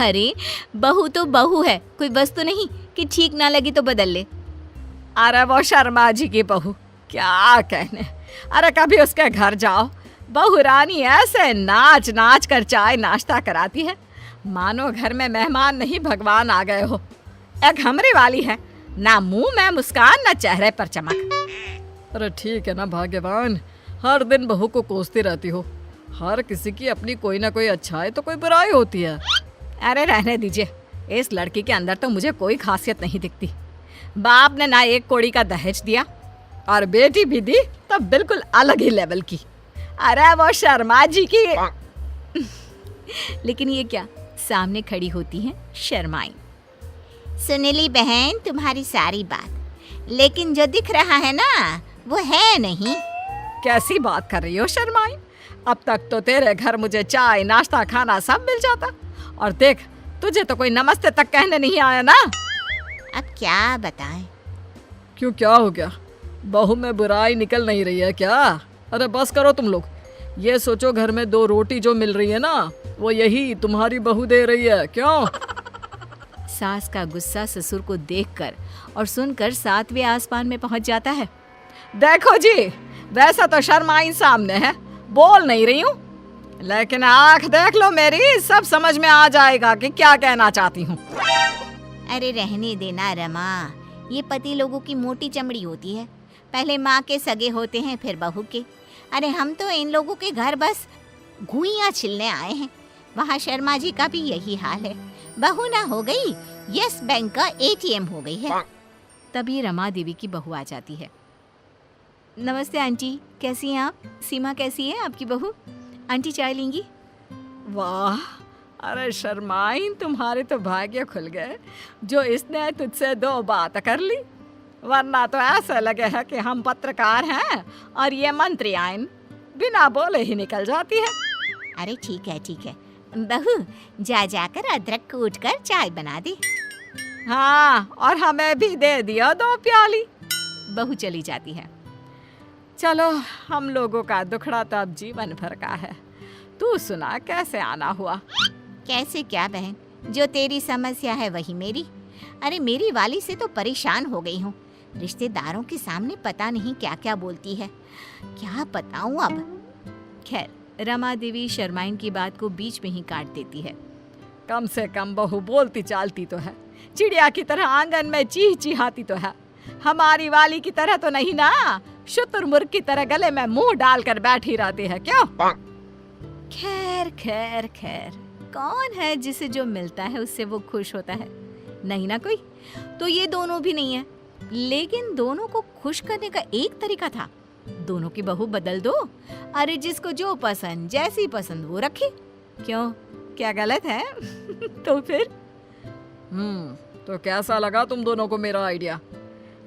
अरे बहू तो बहू है, कोई वस्तु नहीं कि ठीक ना लगी तो बदल ले। अरे वो शर्मा जी की बहू, क्या कहने। अरे कभी उसके घर जाओ, बहू रानी ऐसे नाच नाच कर चाय नाश्ता कराती है, मानो घर में मेहमान नहीं भगवान आ गए हो। एक हमरी वाली है, ना मुंह में मुस्कान ना चेहरे पर चमक। अरे ठीक है ना भाग्यवान, हर दिन बहू को कोसती रहती हो। हर किसी की अपनी कोई ना कोई अच्छाई तो कोई बुराई होती है। अरे रहने दीजिए, इस लड़की के अंदर तो मुझे कोई खासियत नहीं दिखती। बाप ने ना एक कौड़ी का दहेज दिया और बेटी भी दी तो बिल्कुल अलग ही लेवल की। अरे वो शर्मा जी की। लेकिन ये क्या, सामने खड़ी होती हैं शर्माई। सुन ली बहन तुम्हारी सारी बात, लेकिन जो दिख रहा है ना वो है नहीं। कैसी बात कर रही हो शर्माई? अब तक तो तेरे घर मुझे चाय नाश्ता खाना सब मिल जाता, और देख तुझे तो कोई नमस्ते तक कहने नहीं आया ना। अब क्या बताएं? क्यों, क्या हो गया? बहू में बुराई निकल नहीं रही है क्या? अरे बस करो तुम लोग, ये सोचो घर में 2 रोटी जो मिल रही है ना, वो यही तुम्हारी बहू दे रही है। क्यों? सास का गुस्सा ससुर को देखकर और सुनकर 7वें आसमान में पहुंच जाता है। देखो जी, वैसा तो शर्माई सामने है, बोल नहीं रही हूँ, लेकिन आंख देख लो मेरी, सब समझ में आ जाएगा कि क्या कहना चाहती हूँ। अरे रहने देना रमा, ये पति लोगों की मोटी चमड़ी होती है। पहले माँ के सगे होते हैं, फिर बहू के। अरे हम तो इन लोगों के घर बस घुइयां छिलने आए हैं। वहाँ शर्मा जी का भी यही हाल है, बहू ना हो गई यस बैंक का ATM हो गई है। तभी रमा देवी की बहू आ जाती है। नमस्ते आंटी, कैसी हैं आप? सीमा कैसी है आपकी बहू? आंटी चाय लेंगी? वाह, अरे शर्माई, तुम्हारे तो भाग्य खुल गए जो इसने तुझसे 2 बात कर ली, वरना तो ऐसा लगे है कि हम पत्रकार हैं और ये मंत्री आइन, बिना बोले ही निकल जाती है। अरे ठीक है बहू, जा जाकर अदरक कूट कर चाय बना दे। हाँ, और हमें भी दे दिया 2 प्याली। बहू चली जाती है। चलो, हम लोगों का दुखड़ा तो अब जीवन भर का है। तू सुना, कैसे आना हुआ? कैसे क्या बहन, जो तेरी समस्या है वही मेरी। अरे मेरी वाली से तो परेशान हो गई हूँ, रिश्तेदारों के सामने पता नहीं क्या क्या बोलती है, क्या बताऊँ अब। खैर, रमा देवी शर्माइन की बात को बीच में ही काट देती है। कम से कम बहू बोलती चालती तो है, चिड़िया की तरह आंगन में चीह चिहाती तो है। हमारी वाली की तरह तो नहीं ना, शुतुरमुर्ग की तरह गले में मुंह डालकर बैठी रहती है। क्यों? खैर खैर खैर, कौन है जिसे जो मिलता है उससे वो खुश होता है? नहीं ना कोई। तो ये दोनों भी नहीं है, लेकिन दोनों को खुश करने का एक तरीका था, दोनों की बहू बदल दो। अरे जिसको जो पसंद, जैसी पसंद वो रखे। क्यों, क्या गलत है? तो फिर तो कैसा लगा तुम दोनों को मेरा आइडिया?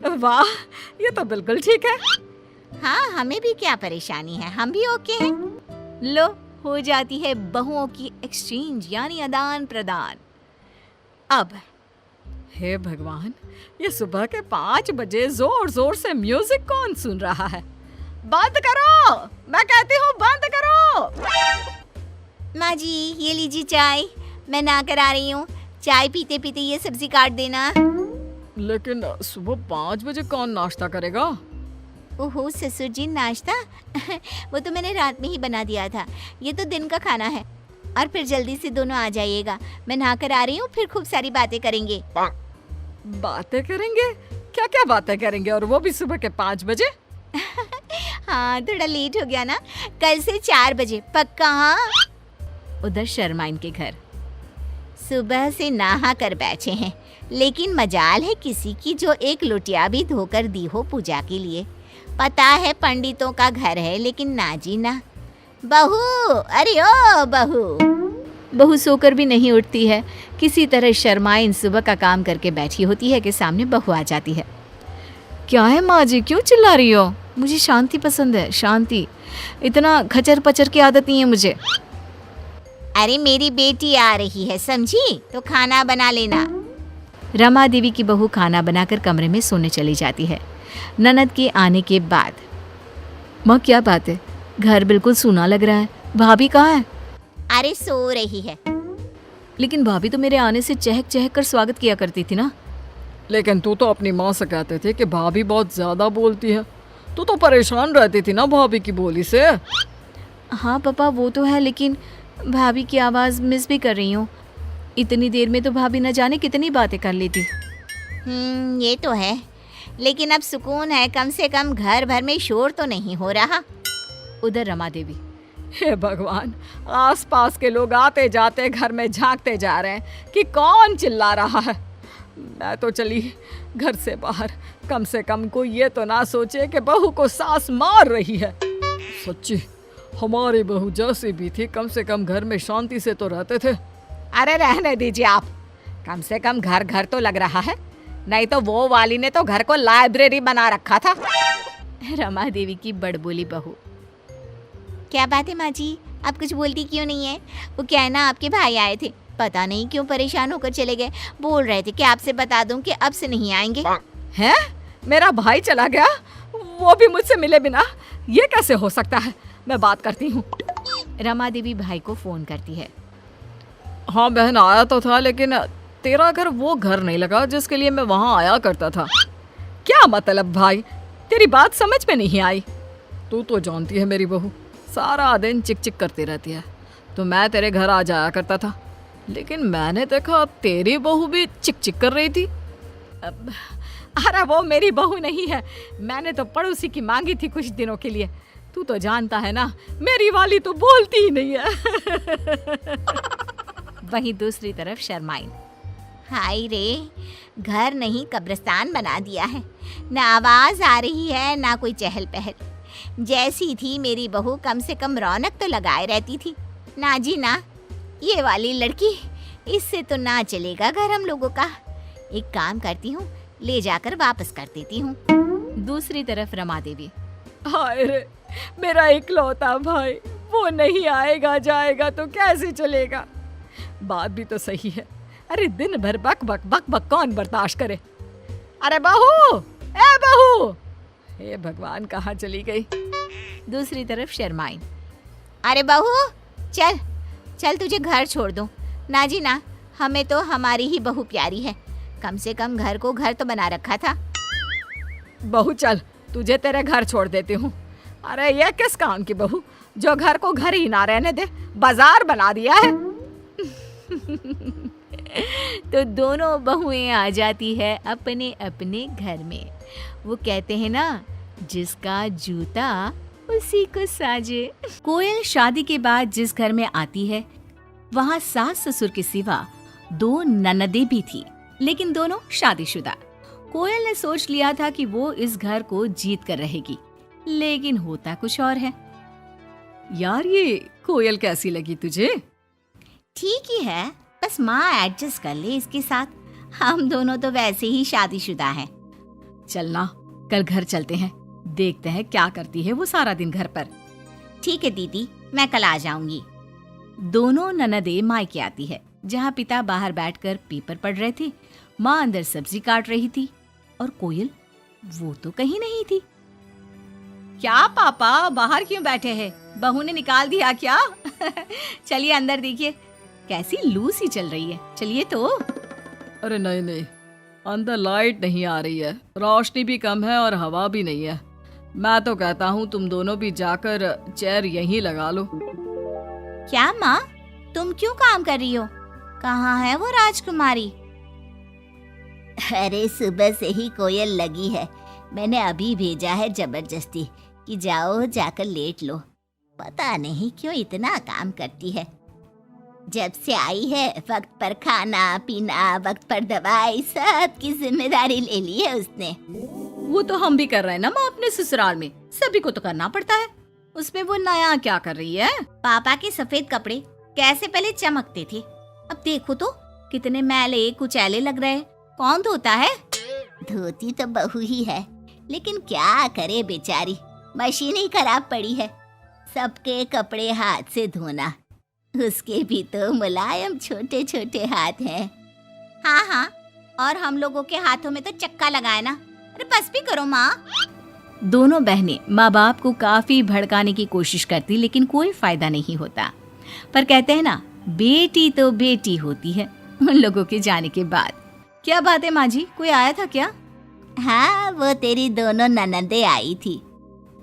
वाह, ये तो बिल्कुल ठीक है। हाँ, हमें भी क्या परेशानी है, हम भी ओके हैं। लो, हो जाती है बहुओं की एक्सचेंज, यानी आदान प्रदान। अब हे भगवान, ये सुबह के 5 बजे जोर जोर से म्यूजिक कौन सुन रहा है? बंद करो, मैं कहती हूँ बंद करो। माँ जी ये लीजिए चाय, मैं ना करा रही हूँ, चाय पीते पीते ये सब्जी काट देना। लेकिन सुबह 5 बजे कौन नाश्ता करेगा? ओहो ससुर जी, नाश्ता वो तो मैंने रात में ही बना दिया था, ये तो दिन का खाना है। और फिर जल्दी से दोनों आ जाइएगा, मैं नहा कर आ रही हूँ, फिर खूब सारी बातें करेंगे। बातें करेंगे? क्या क्या बातें करेंगे, और वो भी सुबह के 5 बजे? हाँ, थोड़ा लेट हो गया ना, कल से 4 बजे पक्का। हाँ। उधर शर्माइन के घर सुबह से नहा कर बैठे हैं, लेकिन मजाल है किसी की जो एक लोटिया भी धोकर दी हो पूजा के लिए। पता है पंडितों का घर है, लेकिन ना जी ना। बहू, अरे ओ बहू। बहू सोकर भी नहीं उठती है। किसी तरह शर्माइन सुबह का काम करके बैठी होती है कि सामने बहू आ जाती है। क्या है माँ जी, क्यों चिल्ला रही हो? मुझे शांति पसंद है, शांति। इतना खचर पचर की आदत नहीं है मुझे। अरे मेरी बेटी आ रही है, समझी? तो खाना बना लेना। रमा देवी की बहू खाना बनाकर कमरे में सोने चली जाती है। ननद के आने के बाद, माँ क्या बात है, घर बिल्कुल सूना लग रहा है, भाभी कहाँ है? अरे सो रही है। लेकिन भाभी तो मेरे आने से चहक चहक कर स्वागत किया करती थी ना। लेकिन तू तो अपनी माँ से कहते थे कि भाभी बहुत ज़्यादा बोलती है। तू तो परेशान रहती थी ना भाभी की बोली से। हाँ पापा वो तो है, लेकिन भाभी की आवाज़ मिस भी कर रही हूँ। इतनी देर में तो भाभी न जाने कितनी बातें कर लेती। ये तो है, लेकिन अब सुकून है, कम से कम घर भर में शोर तो नहीं हो रहा। उधर रमा देवी, हे भगवान, आसपास के लोग आते जाते घर में झांकते जा रहे हैं कि कौन चिल्ला रहा है। मैं तो चली घर से बाहर, कम से कम कोई ये तो ना सोचे कि बहू को सास मार रही है। सच्ची हमारी बहू जैसी भी थी, कम से कम घर में शांति से तो रहते थे। अरे रहने दीजिए आप, कम से कम घर घर तो लग रहा है, नहीं तो वो वाली ने तो घर को लाइब्रेरी बना रखा था। रमा देवी की बड़बोली बहू। क्या बात है माँ जी, आप कुछ बोलती क्यों नहीं है? वो क्या है ना, आपके भाई आए थे, पता नहीं क्यों परेशान होकर चले गए। बोल रहे थे कि आपसे बता दूं कि अब से नहीं आएंगे। हैं? मेरा भाई चला गया, वो भी मुझसे मिले बिना? ये कैसे हो सकता है? मैं बात करती हूँ। रमा देवी भाई को फोन करती है। हाँ बहन, आया तो था, लेकिन तेरा घर वो घर नहीं लगा जिसके लिए मैं वहाँ आया करता था। क्या मतलब भाई, तेरी बात समझ में नहीं आई। तू तो जानती है मेरी बहू सारा दिन चिक चिक करती रहती है, तो मैं तेरे घर आ जाया करता था, लेकिन मैंने देखा तेरी बहू भी चिक चिक कर रही थी। अरे वो मेरी बहू नहीं है, मैंने तो पड़ोसी की मांगी थी कुछ दिनों के लिए। तू तो जानता है ना, मेरी वाली तो बोलती ही नहीं है। वहीं दूसरी तरफ शर्माइन। हाय रे, घर नहीं कब्रिस्तान बना दिया है। ना आवाज़ आ रही है, ना कोई चहल पहल। जैसी थी मेरी बहू, कम से कम रौनक तो लगाए रहती थी। ना जी ना, ये वाली लड़की, इससे तो ना चलेगा घर हम लोगों का। एक काम करती हूँ, ले जाकर वापस कर देती हूँ। दूसरी तरफ रमा देवी। हाय रे, मेरा इकलौता भाई, वो नहीं आएगा जाएगा तो कैसे चलेगा? बात भी तो सही है। अरे दिन भर बक बक बक बक कौन बर्दाश्त करे? अरे बहू, ए बहू, हे भगवान, कहाँ चली गई? दूसरी तरफ शर्माइन। अरे बहू, चल चल, तुझे घर छोड़ दूँ। ना जी ना, हमें तो हमारी ही बहू प्यारी है। कम से कम घर को घर तो बना रखा था। बहू चल, तुझे तेरे घर छोड़ देती हूँ। अरे ये किस काम की बहू, जो घर को घर ही ना रहने दे, बाजार बना दिया है। तो दोनों बहुएं आ जाती है अपने अपने घर में। वो कहते हैं ना, जिसका जूता उसी को साजे। कोयल शादी के बाद जिस घर में आती है, वहाँ सास ससुर के सिवा 2 ननदें भी थी, लेकिन दोनों शादीशुदा। कोयल ने सोच लिया था कि वो इस घर को जीत कर रहेगी, लेकिन होता कुछ और है। यार ये कोयल कैसी लगी तुझे? ठीक ही है, बस माँ एडजस्ट कर ले इसके साथ। हम दोनों तो वैसे ही शादीशुदा हैं। चलना, कल घर चलते हैं, देखते हैं क्या करती है वो सारा दिन घर पर। ठीक है दीदी, मैं कल आ जाऊंगी। दोनों ननदें मायके आती है, जहाँ पिता बाहर बैठकर पेपर पढ़ रहे थे, माँ अंदर सब्जी काट रही थी, और कोयल वो तो कहीं नहीं थी। क्या पापा, बाहर क्यों बैठे हैं? बहू ने निकाल दिया क्या? चलिए अंदर देखिए, कैसी लू सी चल रही है। चलिए तो। अरे नहीं नहीं, अंदर लाइट नहीं आ रही है, रोशनी भी कम है और हवा भी नहीं है। मैं तो कहता हूँ तुम दोनों भी जाकर चेयर यहीं लगा लो। क्या माँ, तुम क्यों काम कर रही हो? कहाँ है वो राजकुमारी? अरे सुबह से ही कोयल लगी है, मैंने अभी भेजा है जबरदस्ती कि जाओ जाकर लेट लो। पता नहीं क्यों इतना काम करती है। जब से आई है वक्त पर खाना पीना, वक्त पर दवाई, सब की जिम्मेदारी ले ली है उसने। वो तो हम भी कर रहे हैं ना माँ, अपने ससुराल में सभी को तो करना पड़ता है। उसमें वो नया क्या कर रही है? पापा के सफेद कपड़े कैसे पहले चमकते थे, अब देखो तो कितने मैले कुचैले लग रहे हैं। कौन धोता है? धोती तो बहू ही है, लेकिन क्या करे बेचारी, मशीन ही खराब पड़ी है। सबके कपड़े हाथ से धोना, उसके भी तो मुलायम छोटे छोटे हाथ हैं। हाँ हाँ, और हम लोगों के हाथों में तो चक्का लगाए ना। अरे बस भी करो माँ। दोनों बहनें माँ बाप को काफी भड़काने की कोशिश करती, लेकिन कोई फायदा नहीं होता। पर कहते हैं ना, बेटी तो बेटी होती है उन लोगों के जाने के बाद। क्या बात है माँ जी, कोई आया था क्या? हाँ, वो तेरी दोनों ननदें आई थी।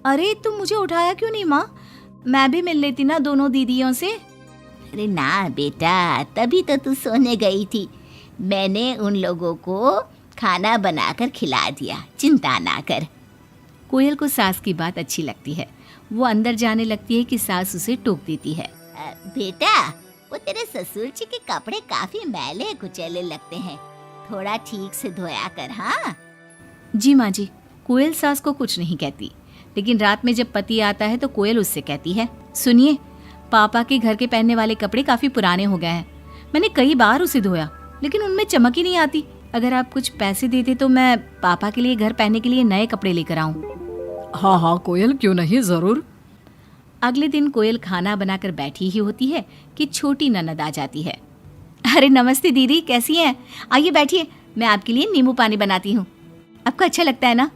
अरे तुम मुझे उठाया क्यों नहीं माँ? मैं भी मिल लेती ना दोनों दीदियों से। अरे ना बेटा, तभी तो तू सोने गई थी। मैंने उन लोगों को खाना बनाकर खिला दिया, चिंता ना कर। कोयल को सास की बात अच्छी लगती है। वो अंदर जाने लगती है कि सास उसे टोक देती है। बेटा, वो तेरे ससुर जी के कपड़े काफी मैले कुचैले लगते हैं, थोड़ा ठीक से धोया कर। हाँ जी माँ जी। कोयल सास को कुछ नहीं कहती, लेकिन रात में जब पति आता है तो कोयल उससे कहती है, सुनिए, पापा के घर के पहनने वाले कपड़े काफी पुराने हो गए हैं। मैंने कई बार उसे धोया, लेकिन उनमें चमक ही नहीं आती। अगर आप कुछ पैसे देते तो मैं पापा के लिए घर पहनने के लिए नए कपड़े लेकर आऊं। हाँ हाँ कोयल, क्यों नहीं, जरूर। अगले दिन कोयल खाना बनाकर बैठी ही होती है कि छोटी ननद आ जाती है। अरे नमस्ते दीदी, कैसी हैं? आइए बैठिए, मैं आपके लिए नींबू पानी बनाती हूँ। आपको अच्छा लगता है ना?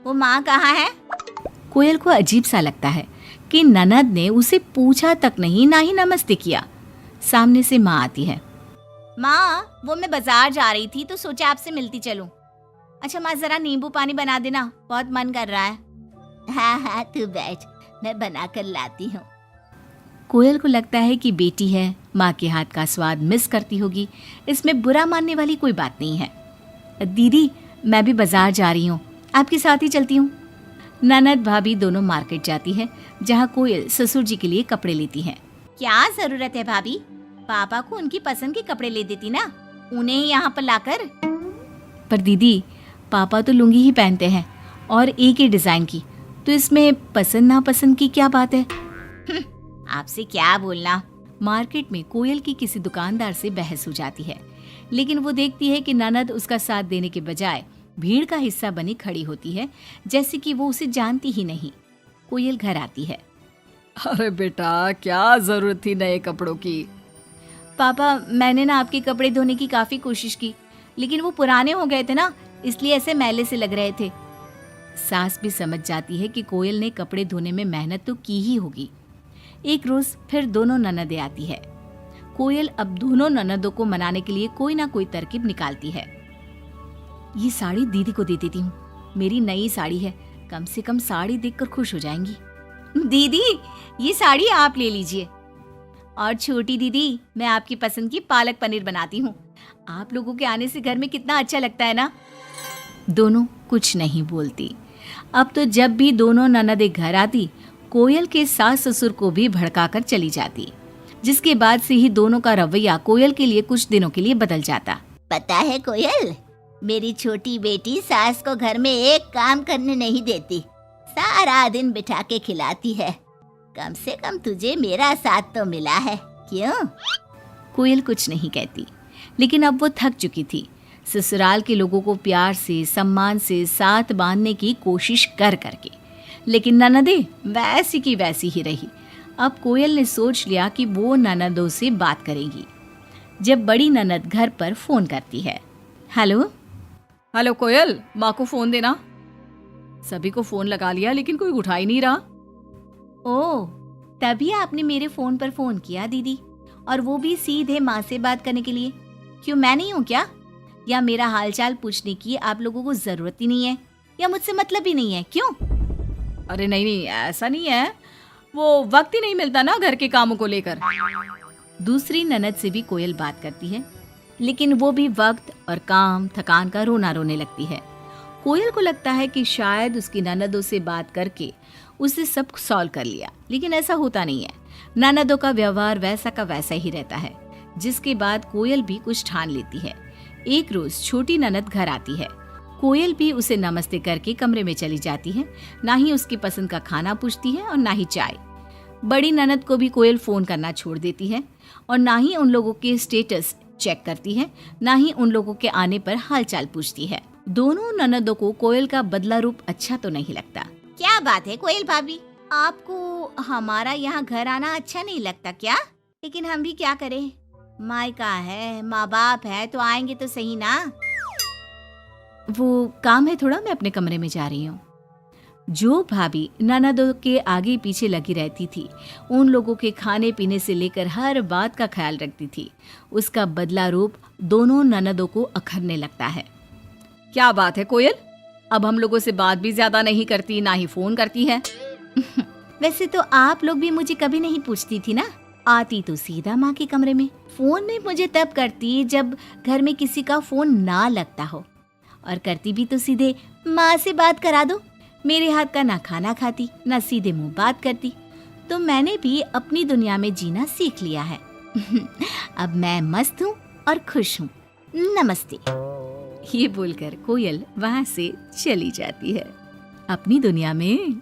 वो माँ कहाँ है? कोयल को अजीब सा लगता है कि ननद ने उसे पूछा तक नहीं, ना ही नमस्ते किया। सामने से माँ आती है। माँ, वो मैं बाजार जा रही थी तो सोचा आपसे मिलती चलूं। अच्छा माँ, जरा नींबू पानी बना देना, बहुत मन कर रहा है। हाँ हाँ, तू बैठ, मैं बना कर लाती हूँ। कोयल को लगता है कि बेटी है, माँ के हाथ का स्वाद मिस करती होगी। इसमें बुरा मानने वाली कोई बात नहीं है। दीदी, मैं भी बाजार जा रही हूँ, आपके साथ ही चलती हूँ। ननद भाभी दोनों मार्केट जाती है, जहाँ कोयल ससुर जी के लिए कपड़े लेती है। क्या जरूरत है भाभी, पापा को उनकी पसंद के कपड़े ले देती ना, उन्हें ही यहाँ पर लाकर। पर दीदी, पापा तो लुंगी ही पहनते हैं और एक ही डिजाइन की, तो इसमें पसंद नापसंद की क्या बात है? आपसे क्या बोलना। मार्केट में कोयल की किसी दुकानदार से बहस हो जाती है, लेकिन वो देखती है कि ननद उसका साथ देने के बजाय भीड़ का हिस्सा बनी खड़ी होती है, जैसे कि वो उसे जानती ही नहीं। कोयल घर आती है। अरे बेटा, क्या जरूरत थी नए कपड़ों की? पापा, मैंने ना आपके कपड़े धोने की काफी कोशिश की, लेकिन वो पुराने हो गए थे ना, इसलिए ऐसे मैले से लग रहे थे। सास भी समझ जाती है कि कोयल ने कपड़े धोने में मेहनत तो की ही होगी। एक रोज फिर दोनों ननदें आती है। कोयल अब दोनों ननदों को मनाने के लिए कोई ना कोई तरकीब निकालती है। ये साड़ी दीदी को दे देती हूँ, मेरी नई साड़ी है, कम से कम साड़ी देखकर खुश हो जाएंगी। दीदी, ये साड़ी आप ले लीजिए। और छोटी दीदी, मैं आपकी पसंद की पालक पनीर बनाती हूँ, आप लोगों के आने से घर में कितना अच्छा लगता है ना। दोनों कुछ नहीं बोलती। अब तो जब भी दोनों ननदें घर आती, कोयल के सास ससुर को भी भड़काकर चली जाती, जिसके बाद से ही दोनों का रवैया कोयल के लिए कुछ दिनों के लिए बदल जाता। पता है कोयल, मेरी छोटी बेटी सास को घर में एक काम करने नहीं देती, सारा दिन बिठा के खिलाती है। कम से कम तुझे मेरा साथ तो मिला है, क्यों? कोयल कुछ नहीं कहती, लेकिन अब वो थक चुकी थी। ससुराल के लोगों को प्यार से, सम्मान से साथ बांधने की कोशिश कर करके, लेकिन ननदें वैसी की वैसी ही रही। अब कोयल ने सोच लिया कि वो ननदों से बात करेगी। जब बड़ी ननद घर पर फोन करती है। हेलो हेलो कोयल, माँ को फोन देना। सभी को फोन लगा लिया, लेकिन कोई उठा ही नहीं रहा। ओह, तभी आपने मेरे फोन पर फोन किया दीदी, और वो भी सीधे माँ से बात करने के लिए। क्यों, मैं नहीं हूँ क्या? या मेरा हालचाल पूछने की आप लोगों को जरूरत ही नहीं है, या मुझसे मतलब ही नहीं है? क्यों? अरे नहीं नहीं, ऐसा नहीं है, वो वक्त ही नहीं मिलता ना घर के कामों को लेकर। दूसरी ननद से भी कोयल बात करती है, लेकिन वो भी वक्त और काम थकान का रोना रोने लगती है। कोयल को लगता है कि शायद उसकी ननदों से बात करके उससे सब सॉल्व कर लिया, लेकिन ऐसा होता नहीं है। ननदों का व्यवहार वैसा का वैसा ही रहता है, जिसके बाद कोयल भी कुछ ठान लेती है। एक रोज छोटी ननद घर आती है। कोयल भी उसे नमस्ते करके कमरे में चली जाती है। ना ही उसकी पसंद का खाना पूछती है और ना ही चाय। बड़ी ननद को भी कोयल फोन करना छोड़ देती है, और ना ही उन लोगों के स्टेटस चेक करती है, ना ही उन लोगों के आने पर हालचाल पूछती है। दोनों ननदों को कोयल का बदला रूप अच्छा तो नहीं लगता। क्या बात है कोयल भाभी, आपको हमारा यहाँ घर आना अच्छा नहीं लगता क्या? लेकिन हम भी क्या करें, मायका है, माँ बाप है, तो आएंगे तो सही ना। वो काम है थोड़ा, मैं अपने कमरे में जा रही हूँ। जो भाभी ननदों के आगे पीछे लगी रहती थी, उन लोगों के खाने पीने से लेकर हर बात का ख्याल रखती थी, उसका बदला रूप दोनों ननदों को अखरने लगता है। क्या बात है कोयल, अब हम लोगों से बात भी ज्यादा नहीं करती, ना ही फोन करती है। वैसे तो आप लोग भी मुझे कभी नहीं पूछती थी ना, आती तो सीधा माँ के कमरे में। फोन में मुझे तब करती जब घर में किसी का फोन ना लगता हो, और करती भी तो सीधे माँ से बात करा दो। मेरे हाथ का ना खाना खाती ना सीधे मुंह बात करती। तो मैंने भी अपनी दुनिया में जीना सीख लिया है। अब मैं मस्त हूँ और खुश हूँ। नमस्ते। ये बोलकर कोयल वहां से चली जाती है अपनी दुनिया में।